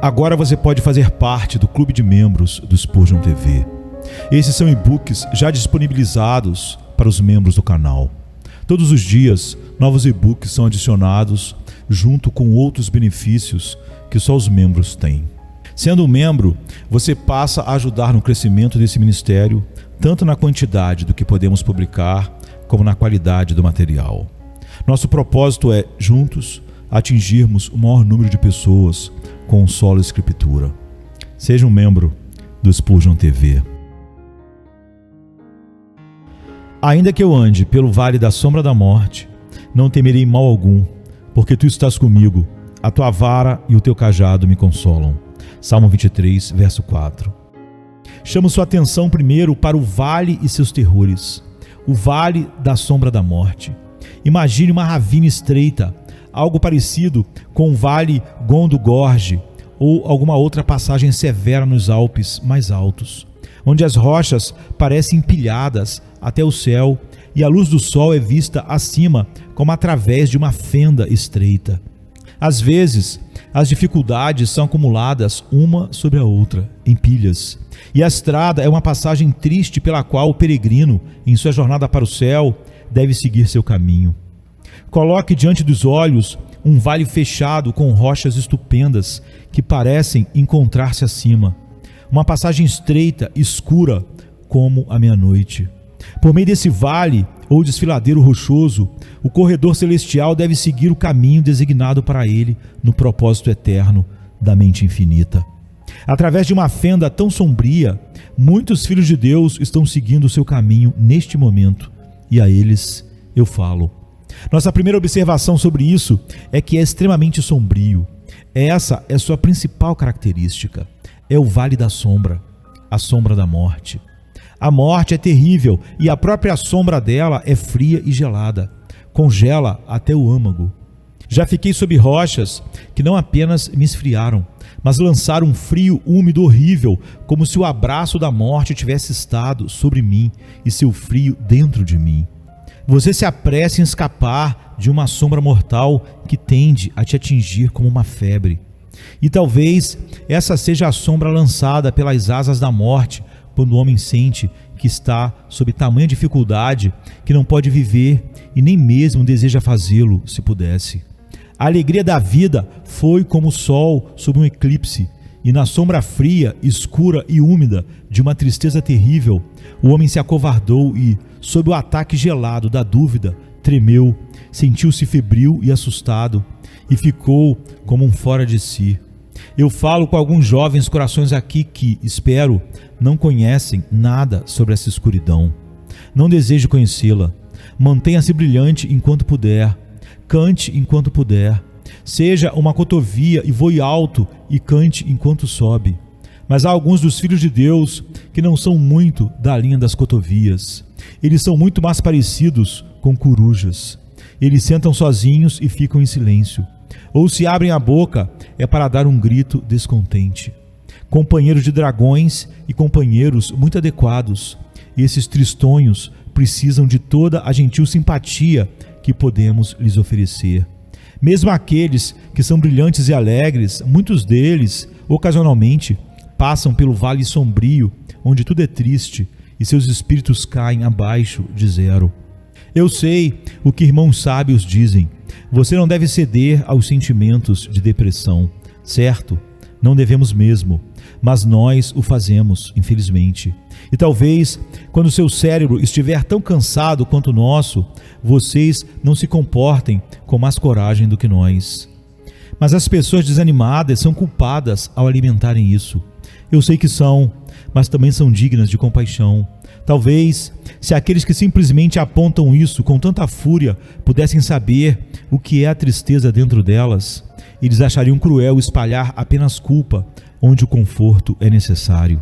Agora você pode fazer parte do clube de membros do Spurgeon TV. Esses são e-books já disponibilizados para os membros do canal. Todos os dias, novos e-books são adicionados junto com outros benefícios que só os membros têm. Sendo um membro, você passa a ajudar no crescimento desse ministério, tanto na quantidade do que podemos publicar, como na qualidade do material. Nosso propósito é, juntos, atingirmos o maior número de pessoas com solo escritura. Seja um membro do Spurgeon TV. Ainda que eu ande pelo vale da sombra da morte, não temerei mal algum, porque tu estás comigo, a tua vara e o teu cajado me consolam. Salmo 23, verso 4. Chamo sua atenção primeiro para o vale e seus terrores, o vale da sombra da morte. Imagine uma ravina estreita, algo parecido com o vale Gondo Gorge ou alguma outra passagem severa nos Alpes mais altos, onde as rochas parecem empilhadas até o céu e a luz do sol é vista acima como através de uma fenda estreita. Às vezes, as dificuldades são acumuladas uma sobre a outra, em pilhas, e a estrada é uma passagem triste pela qual o peregrino, em sua jornada para o céu, deve seguir seu caminho. Coloque diante dos olhos um vale fechado com rochas estupendas que parecem encontrar-se acima. Uma passagem estreita, escura, como a meia-noite. Por meio desse vale, ou desfiladeiro rochoso, o corredor celestial deve seguir o caminho designado para ele no propósito eterno da mente infinita. Através de uma fenda tão sombria, muitos filhos de Deus estão seguindo o seu caminho neste momento, e a eles eu falo. Nossa primeira observação sobre isso é que é extremamente sombrio. Essa é sua principal característica. É o vale da sombra, a sombra da morte. A morte é terrível e a própria sombra dela é fria e gelada. Congela até o âmago. Já fiquei sob rochas que não apenas me esfriaram, mas lançaram um frio úmido horrível, como se o abraço da morte tivesse estado sobre mim e seu frio dentro de mim. Você se apressa em escapar de uma sombra mortal que tende a te atingir como uma febre. E talvez essa seja a sombra lançada pelas asas da morte, quando o homem sente que está sob tamanha dificuldade que não pode viver e nem mesmo deseja fazê-lo se pudesse. A alegria da vida foi como o sol sob um eclipse, e na sombra fria, escura e úmida de uma tristeza terrível, o homem se acovardou e, sob o ataque gelado da dúvida, tremeu, sentiu-se febril e assustado, e ficou como um fora de si. Eu falo com alguns jovens corações aqui que, espero, não conhecem nada sobre essa escuridão. Não desejo conhecê-la. Mantenha-se brilhante enquanto puder. Cante enquanto puder. Seja uma cotovia e voe alto e cante enquanto sobe. Mas há alguns dos filhos de Deus que não são muito da linha das cotovias. Eles são muito mais parecidos com corujas. Eles sentam sozinhos e ficam em silêncio. Ou se abrem a boca, é para dar um grito descontente. Companheiros de dragões e companheiros muito adequados, esses tristonhos precisam de toda a gentil simpatia que podemos lhes oferecer. Mesmo aqueles que são brilhantes e alegres, muitos deles, ocasionalmente, passam pelo vale sombrio, onde tudo é triste e seus espíritos caem abaixo de zero. Eu sei o que irmãos sábios dizem. Você não deve ceder aos sentimentos de depressão, certo? Não devemos mesmo, mas nós o fazemos, infelizmente. E talvez, quando seu cérebro estiver tão cansado quanto o nosso, vocês não se comportem com mais coragem do que nós. Mas as pessoas desanimadas são culpadas ao alimentarem isso. Eu sei que são, mas também são dignas de compaixão. Talvez, se aqueles que simplesmente apontam isso com tanta fúria pudessem saber o que é a tristeza dentro delas, eles achariam cruel espalhar apenas culpa onde o conforto é necessário.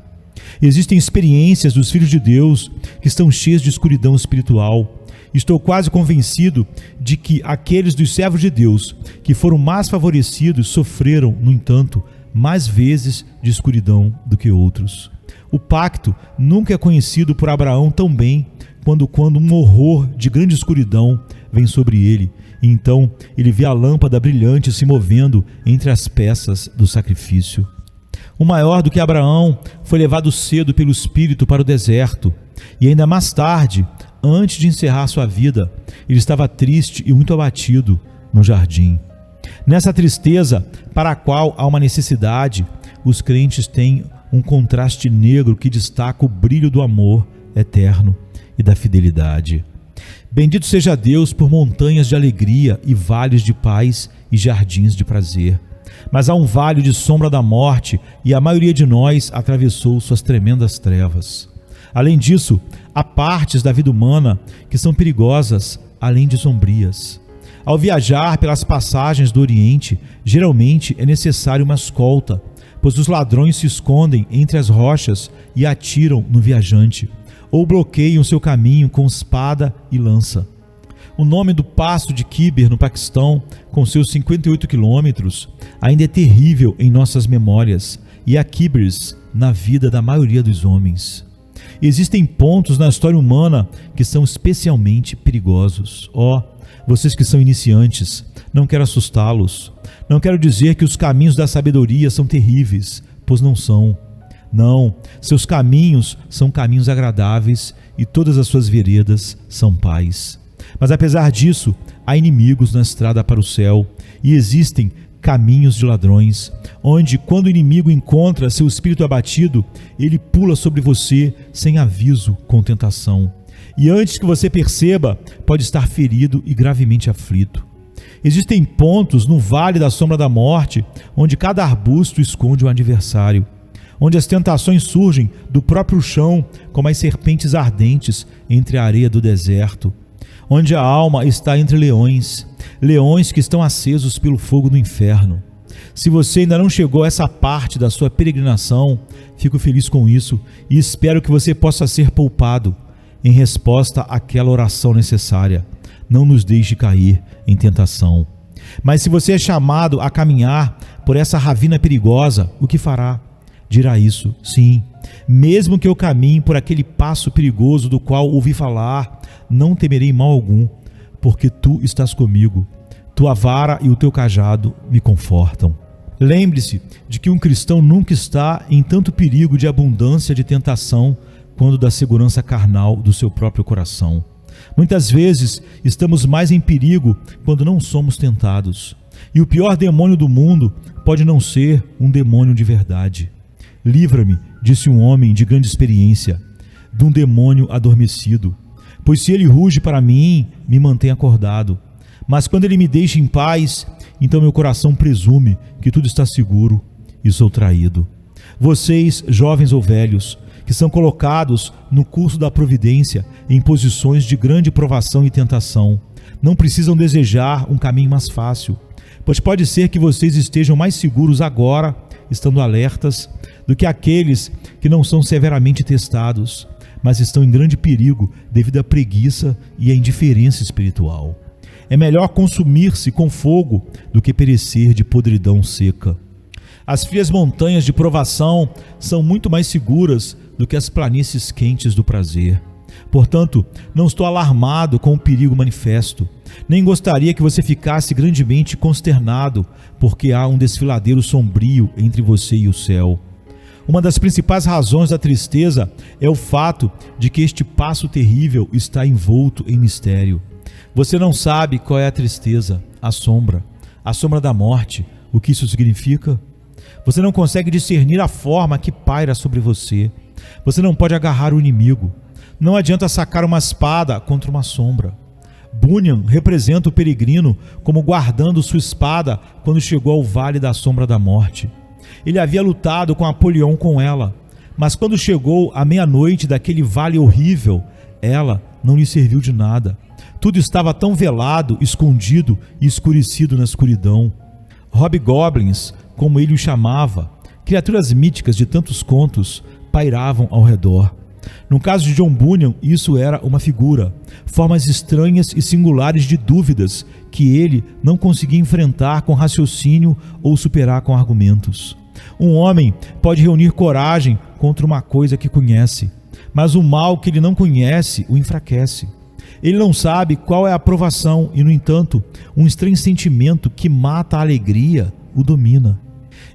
Existem experiências dos filhos de Deus que estão cheias de escuridão espiritual. Estou quase convencido de que aqueles dos servos de Deus que foram mais favorecidos sofreram, no entanto, mais vezes de escuridão do que outros. O pacto nunca é conhecido por Abraão tão bem quando um horror de grande escuridão vem sobre ele. E então ele vê a lâmpada brilhante se movendo entre as peças do sacrifício. O maior do que Abraão foi levado cedo pelo Espírito para o deserto. E ainda mais tarde, antes de encerrar sua vida, ele estava triste e muito abatido no jardim. Nessa tristeza, para a qual há uma necessidade, os crentes têm um contraste negro que destaca o brilho do amor eterno e da fidelidade. Bendito seja Deus por montanhas de alegria e vales de paz e jardins de prazer. Mas há um vale de sombra da morte e a maioria de nós atravessou suas tremendas trevas. Além disso, há partes da vida humana que são perigosas, além de sombrias. Ao viajar pelas passagens do Oriente, geralmente é necessário uma escolta, pois os ladrões se escondem entre as rochas e atiram no viajante, ou bloqueiam seu caminho com espada e lança. O nome do passo de Khyber, no Paquistão, com seus 58 quilômetros, ainda é terrível em nossas memórias, e há Khybers na vida da maioria dos homens. Existem pontos na história humana que são especialmente perigosos. Vocês que são iniciantes, não quero assustá-los. Não quero dizer que os caminhos da sabedoria são terríveis, pois não são. Não, seus caminhos são caminhos agradáveis e todas as suas veredas são paz. Mas apesar disso, há inimigos na estrada para o céu e existem caminhos de ladrões, onde quando o inimigo encontra seu espírito abatido, ele pula sobre você sem aviso com tentação. E antes que você perceba, pode estar ferido e gravemente aflito. Existem pontos no vale da sombra da morte, onde cada arbusto esconde um adversário, onde as tentações surgem do próprio chão, como as serpentes ardentes entre a areia do deserto, onde a alma está entre leões que estão acesos pelo fogo do inferno. Se você ainda não chegou a essa parte da sua peregrinação, fico feliz com isso e espero que você possa ser poupado em resposta àquela oração necessária: não nos deixe cair em tentação. Mas se você é chamado a caminhar por essa ravina perigosa, o que fará? Dirá isso: sim, mesmo que eu caminhe por aquele passo perigoso do qual ouvi falar, não temerei mal algum, porque tu estás comigo. Tua vara e o teu cajado me confortam. Lembre-se de que um cristão nunca está em tanto perigo de abundância de tentação quanto da segurança carnal do seu próprio coração. Muitas vezes estamos mais em perigo quando não somos tentados. E o pior demônio do mundo pode não ser um demônio de verdade. Livra-me, disse um homem de grande experiência, de um demônio adormecido, pois se ele ruge para mim, me mantém acordado. Mas quando ele me deixa em paz, então meu coração presume que tudo está seguro e sou traído. Vocês, jovens ou velhos, que são colocados no curso da providência em posições de grande provação e tentação, não precisam desejar um caminho mais fácil, pois pode ser que vocês estejam mais seguros agora, estando alertas, do que aqueles que não são severamente testados, mas estão em grande perigo devido à preguiça e à indiferença espiritual. É melhor consumir-se com fogo do que perecer de podridão seca. As frias montanhas de provação são muito mais seguras do que as planícies quentes do prazer. Portanto, não estou alarmado com o perigo manifesto, nem gostaria que você ficasse grandemente consternado, porque há um desfiladeiro sombrio entre você e o céu. Uma das principais razões da tristeza é o fato de que este passo terrível está envolto em mistério. Você não sabe qual é a tristeza, a sombra da morte, o que isso significa? Você não consegue discernir a forma que paira sobre você. Você não pode agarrar o inimigo. Não adianta sacar uma espada contra uma sombra. Bunyan representa o peregrino como guardando sua espada quando chegou ao vale da sombra da morte. Ele havia lutado com Apolion com ela, mas quando chegou à meia-noite daquele vale horrível, ela não lhe serviu de nada. Tudo estava tão velado, escondido e escurecido na escuridão. Hobgoblins, como ele os chamava, criaturas míticas de tantos contos, pairavam ao redor. No caso de John Bunyan, isso era uma figura, formas estranhas e singulares de dúvidas que ele não conseguia enfrentar com raciocínio ou superar com argumentos. Um homem pode reunir coragem contra uma coisa que conhece, mas o mal que ele não conhece o enfraquece. Ele não sabe qual é a aprovação e, no entanto, um estranho sentimento que mata a alegria o domina.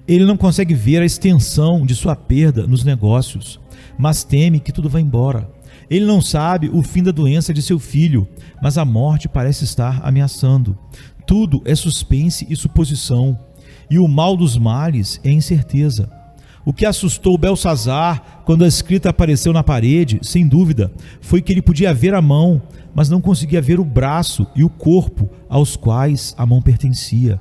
Ele não consegue ver a extensão de sua perda nos negócios, mas teme que tudo vá embora. Ele não sabe o fim da doença de seu filho, mas a morte parece estar ameaçando. Tudo é suspense e suposição, e o mal dos males é incerteza. O que assustou Belsazar quando a escrita apareceu na parede, sem dúvida, foi que ele podia ver a mão, mas não conseguia ver o braço e o corpo aos quais a mão pertencia.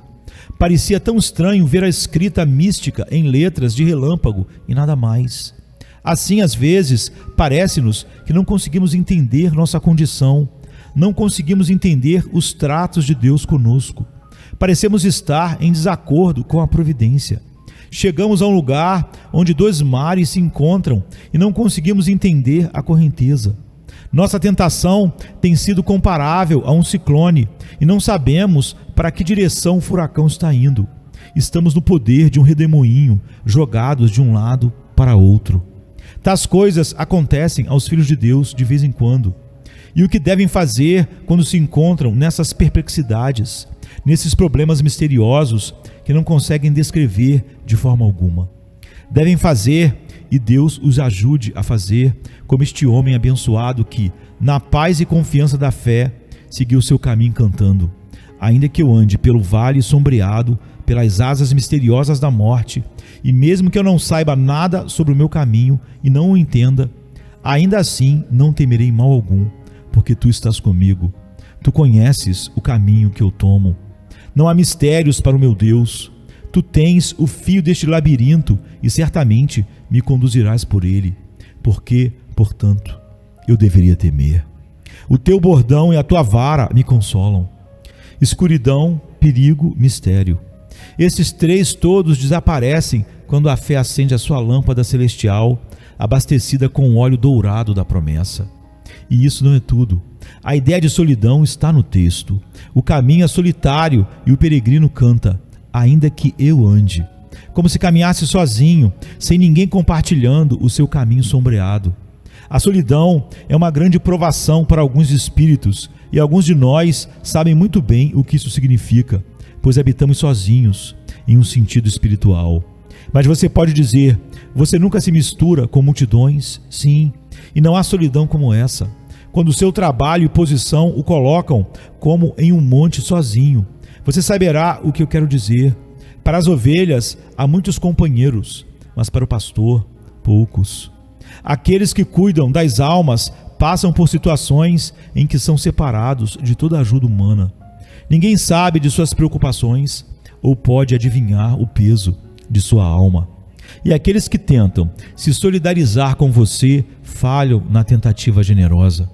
Parecia tão estranho ver a escrita mística em letras de relâmpago e nada mais. Assim, às vezes, parece-nos que não conseguimos entender nossa condição, não conseguimos entender os tratos de Deus conosco. Parecemos estar em desacordo com a providência. Chegamos a um lugar onde dois mares se encontram e não conseguimos entender a correnteza. Nossa tentação tem sido comparável a um ciclone e não sabemos para que direção o furacão está indo. Estamos no poder de um redemoinho, jogados de um lado para outro. Tais coisas acontecem aos filhos de Deus de vez em quando. E o que devem fazer quando se encontram nessas perplexidades, nesses problemas misteriosos que não conseguem descrever de forma alguma? Devem fazer, e Deus os ajude a fazer, como este homem abençoado que, na paz e confiança da fé, seguiu seu caminho cantando: ainda que eu ande pelo vale sombreado, pelas asas misteriosas da morte, e mesmo que eu não saiba nada sobre o meu caminho e não o entenda, ainda assim não temerei mal algum, porque tu estás comigo. Tu conheces o caminho que eu tomo. Não há mistérios para o meu Deus. Tu tens o fio deste labirinto e certamente me conduzirás por ele. Porque, portanto, eu deveria temer. O teu bordão e a tua vara me consolam. Escuridão, perigo, mistério. Esses três todos desaparecem quando a fé acende a sua lâmpada celestial, abastecida com o óleo dourado da promessa. E isso não é tudo. A ideia de solidão está no texto. O caminho é solitário e o peregrino canta: ainda que eu ande. Como se caminhasse sozinho, sem ninguém compartilhando o seu caminho sombreado. A solidão é uma grande provação para alguns espíritos, e alguns de nós sabem muito bem o que isso significa, pois habitamos sozinhos, em um sentido espiritual. Mas você pode dizer: você nunca se mistura com multidões? Sim, e não há solidão como essa, quando o seu trabalho e posição o colocam como em um monte sozinho. Você saberá o que eu quero dizer. Para as ovelhas há muitos companheiros, mas para o pastor, poucos. Aqueles que cuidam das almas passam por situações em que são separados de toda ajuda humana. Ninguém sabe de suas preocupações ou pode adivinhar o peso de sua alma. E aqueles que tentam se solidarizar com você falham na tentativa generosa.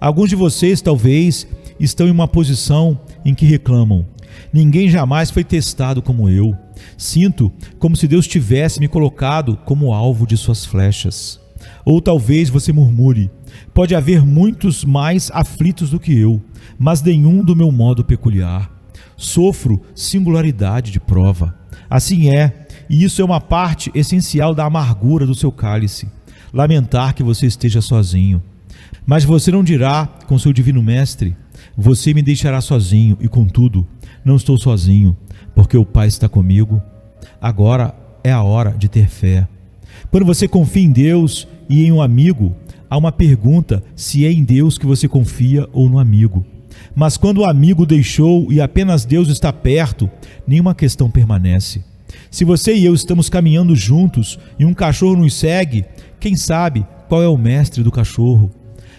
Alguns de vocês talvez estão em uma posição em que reclamam: ninguém jamais foi testado como eu. Sinto como se Deus tivesse me colocado como alvo de suas flechas. Ou talvez você murmure: pode haver muitos mais aflitos do que eu, mas nenhum do meu modo peculiar. Sofro singularidade de prova. Assim é, e isso é uma parte essencial da amargura do seu cálice, lamentar que você esteja sozinho. Mas você não dirá com seu divino mestre: você me deixará sozinho, e contudo, não estou sozinho, porque o Pai está comigo. Agora é a hora de ter fé. Quando você confia em Deus e em um amigo, há uma pergunta se é em Deus que você confia ou no amigo. Mas quando o amigo deixou e apenas Deus está perto, nenhuma questão permanece. Se você e eu estamos caminhando juntos e um cachorro nos segue, quem sabe qual é o mestre do cachorro?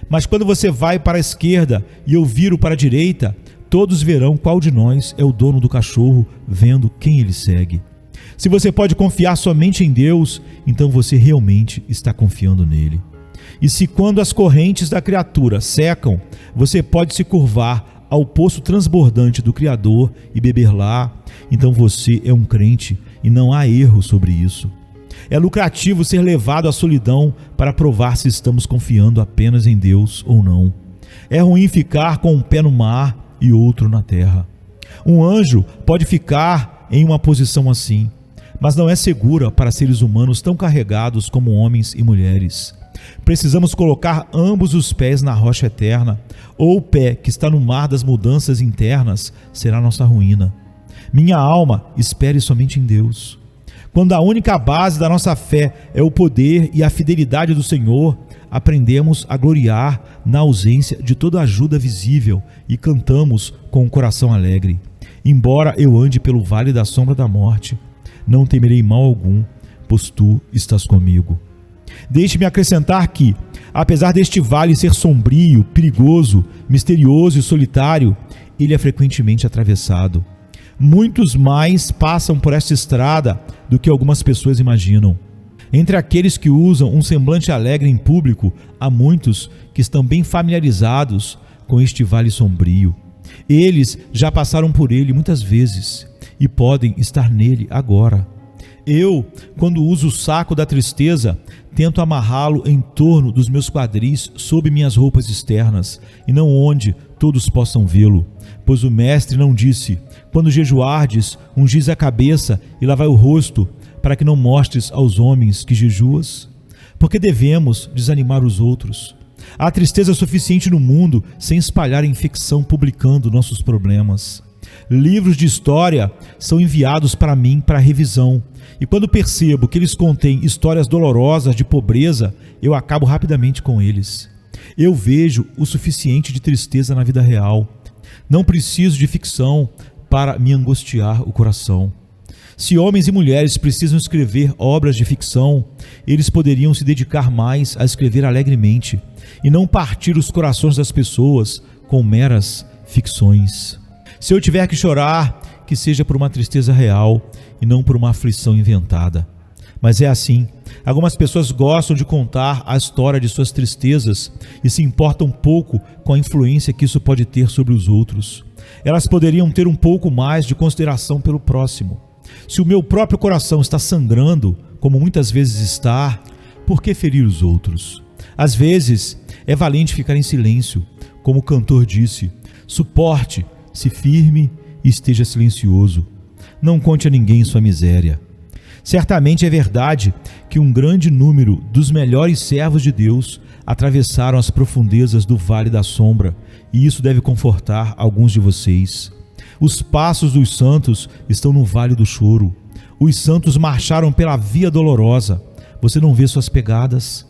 Mas quando você vai para a esquerda e eu viro para a direita, todos verão qual de nós é o dono do cachorro, vendo quem ele segue. Se você pode confiar somente em Deus, então você realmente está confiando nele. E se quando as correntes da criatura secam, você pode se curvar ao poço transbordante do Criador e beber lá, então você é um crente e não há erro sobre isso. É lucrativo ser levado à solidão para provar se estamos confiando apenas em Deus ou não. É ruim ficar com um pé no mar e outro na terra. Um anjo pode ficar em uma posição assim, mas não é segura para seres humanos tão carregados como homens e mulheres. Precisamos colocar ambos os pés na rocha eterna, ou o pé que está no mar das mudanças internas será nossa ruína. Minha alma, espere somente em Deus. Quando a única base da nossa fé é o poder e a fidelidade do Senhor, aprendemos a gloriar na ausência de toda ajuda visível e cantamos com um coração alegre. Embora eu ande pelo vale da sombra da morte, não temerei mal algum, pois tu estás comigo. Deixe-me acrescentar que, apesar deste vale ser sombrio, perigoso, misterioso e solitário, ele é frequentemente atravessado. Muitos mais passam por esta estrada do que algumas pessoas imaginam. Entre aqueles que usam um semblante alegre em público, há muitos que estão bem familiarizados com este vale sombrio. Eles já passaram por ele muitas vezes e podem estar nele agora. Eu, quando uso o saco da tristeza, tento amarrá-lo em torno dos meus quadris sob minhas roupas externas, e não onde todos possam vê-lo. Pois o Mestre não disse: quando jejuardes, ungis a cabeça e lavai o rosto, para que não mostres aos homens que jejuas? Porque devemos desanimar os outros. Há tristeza suficiente no mundo sem espalhar a infecção publicando nossos problemas. Livros de história são enviados para mim para revisão, e quando percebo que eles contêm histórias dolorosas de pobreza, eu acabo rapidamente com eles. Eu vejo o suficiente de tristeza na vida real. Não preciso de ficção para me angustiar o coração. Se homens e mulheres precisam escrever obras de ficção, eles poderiam se dedicar mais a escrever alegremente e não partir os corações das pessoas com meras ficções. Se eu tiver que chorar, que seja por uma tristeza real e não por uma aflição inventada. Mas é assim, algumas pessoas gostam de contar a história de suas tristezas e se importam pouco com a influência que isso pode ter sobre os outros. Elas poderiam ter um pouco mais de consideração pelo próximo. Se o meu próprio coração está sangrando, como muitas vezes está, por que ferir os outros? Às vezes, é valente ficar em silêncio, como o cantor disse: suporte, se firme e esteja silencioso. Não conte a ninguém sua miséria. Certamente é verdade que um grande número dos melhores servos de Deus atravessaram as profundezas do vale da sombra, e isso deve confortar alguns de vocês. Os passos dos santos estão no vale do choro. Os santos marcharam pela via dolorosa. Você não vê suas pegadas?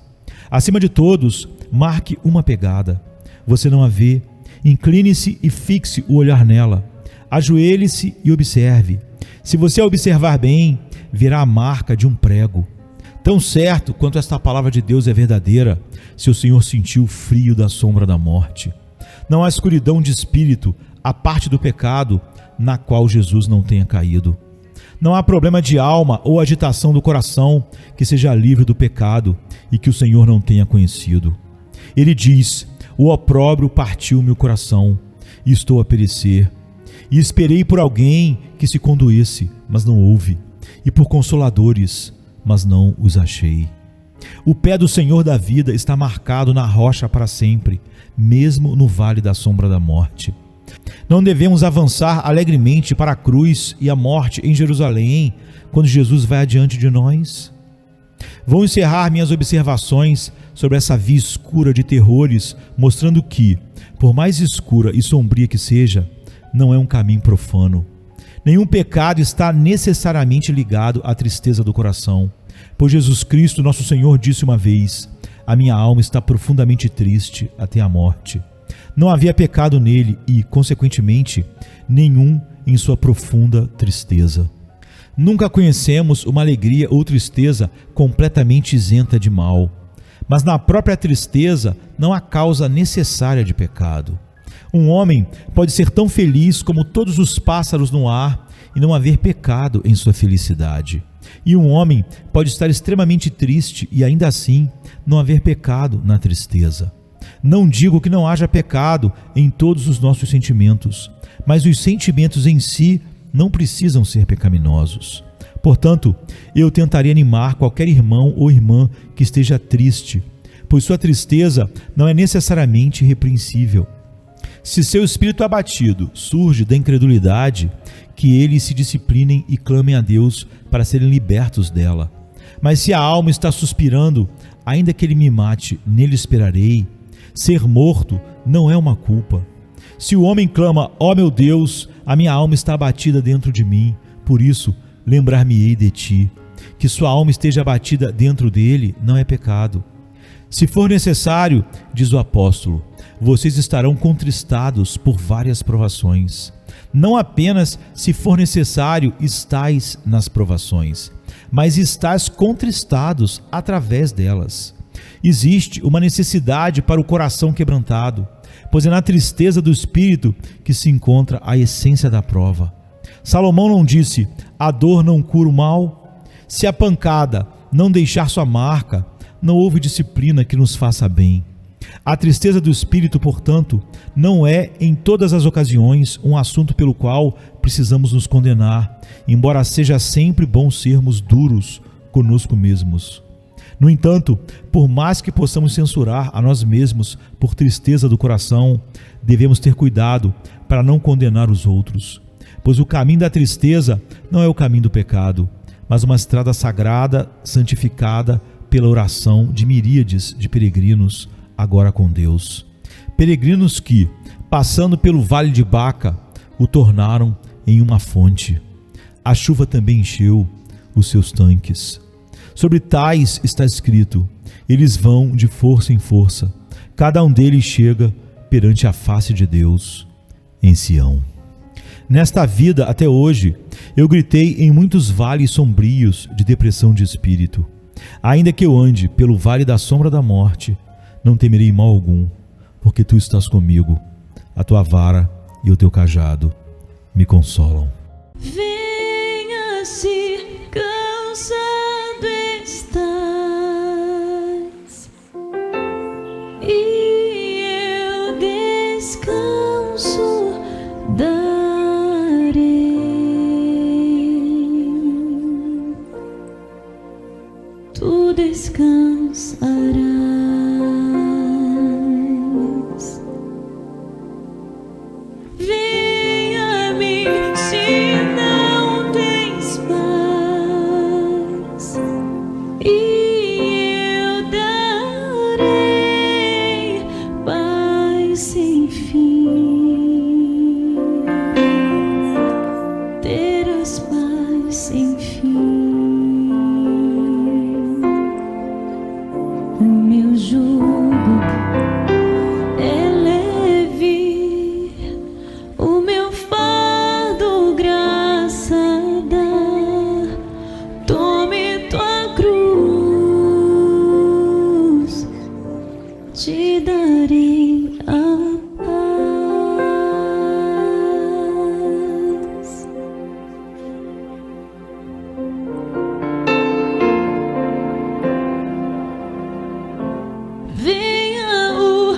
Acima de todos, marque uma pegada. Você não a vê? Incline-se e fixe o olhar nela. Ajoelhe-se e observe. Se você a observar bem, verá a marca de um prego. Tão certo quanto esta palavra de Deus é verdadeira, se o Senhor sentiu o frio da sombra da morte. Não há escuridão de espírito, a parte do pecado, na qual Jesus não tenha caído. Não há problema de alma ou agitação do coração que seja livre do pecado e que o Senhor não tenha conhecido. Ele diz: o opróbrio partiu meu coração, e estou a perecer. E esperei por alguém que se condoesse, mas não houve, e por consoladores, mas não os achei. O pé do Senhor da vida está marcado na rocha para sempre, mesmo no vale da sombra da morte. Não devemos avançar alegremente para a cruz e a morte em Jerusalém, quando Jesus vai adiante de nós? Vou encerrar minhas observações sobre essa via escura de terrores, mostrando que, por mais escura e sombria que seja, não é um caminho profano. Nenhum pecado está necessariamente ligado à tristeza do coração, pois Jesus Cristo, nosso Senhor, disse uma vez: a minha alma está profundamente triste até a morte. Não havia pecado nele e, consequentemente, nenhum em sua profunda tristeza. Nunca conhecemos uma alegria ou tristeza completamente isenta de mal, mas na própria tristeza não há causa necessária de pecado. Um homem pode ser tão feliz como todos os pássaros no ar e não haver pecado em sua felicidade. E um homem pode estar extremamente triste e ainda assim não haver pecado na tristeza. Não digo que não haja pecado em todos os nossos sentimentos, mas os sentimentos em si não precisam ser pecaminosos. Portanto, eu tentarei animar qualquer irmão ou irmã que esteja triste, pois sua tristeza não é necessariamente irrepreensível. Se seu espírito abatido surge da incredulidade, que eles se disciplinem e clamem a Deus para serem libertos dela. Mas se a alma está suspirando, ainda que ele me mate, nele esperarei. Ser morto não é uma culpa. Se o homem clama, ó meu Deus, a minha alma está abatida dentro de mim, por isso lembrar-me-ei de ti. Que sua alma esteja abatida dentro dele não é pecado. Se for necessário, diz o apóstolo, vocês estarão contristados por várias provações. Não apenas se for necessário estais nas provações, mas estais contristados através delas. Existe uma necessidade para o coração quebrantado, pois é na tristeza do espírito que se encontra a essência da prova. Salomão não disse, a dor não cura o mal? Se a pancada não deixar sua marca, não houve disciplina que nos faça bem. A tristeza do espírito, portanto, não é em todas as ocasiões um assunto pelo qual precisamos nos condenar, embora seja sempre bom sermos duros conosco mesmos. No entanto, por mais que possamos censurar a nós mesmos por tristeza do coração, devemos ter cuidado para não condenar os outros, pois o caminho da tristeza não é o caminho do pecado, mas uma estrada sagrada, santificada pela oração de miríades de peregrinos, agora com Deus. Peregrinos que, passando pelo vale de Baca, o tornaram em uma fonte. A chuva também encheu os seus tanques. Sobre tais está escrito, eles vão de força em força, cada um deles chega perante a face de Deus em Sião. Nesta vida, até hoje, eu gritei em muitos vales sombrios de depressão de espírito. Ainda que eu ande pelo vale da sombra da morte, não temerei mal algum, porque tu estás comigo, a tua vara e o teu cajado me consolam. Venha se cansado estás, e eu descanso darei. Tu descansarás. Venha-me se não tens paz, e eu darei paz sem fim. Terás paz sem fim. O meu jugo é leve, o meu fardo graça dá. Tome tua cruz, te darei a paz. Venha o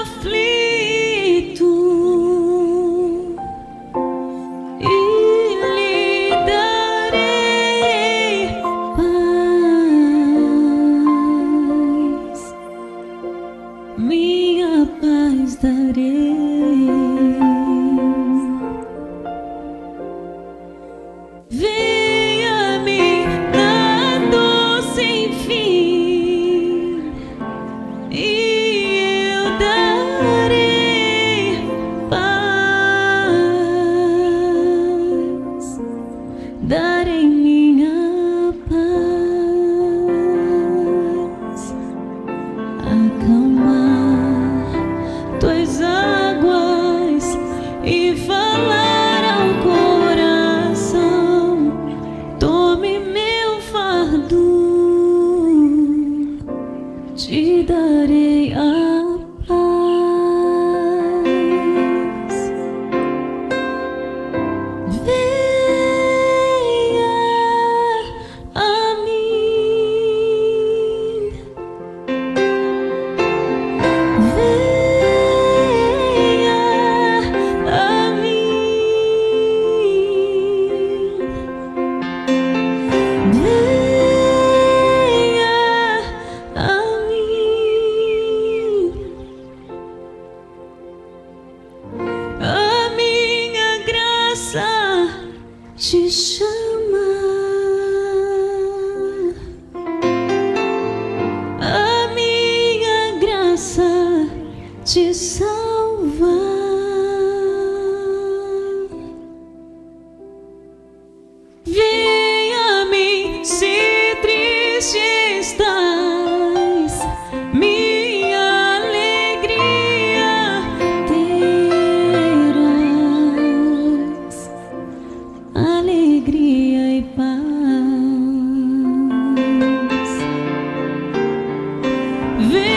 aflito e lhe darei paz, minha paz darei. Venha-me na dor sem fim, e eu darei paz, darei minha paz. Acalmar tuas águas e falar ao coração, tome meu fardo, te darei a paz. Venha a mim, venha a mim, venha a mim. Venha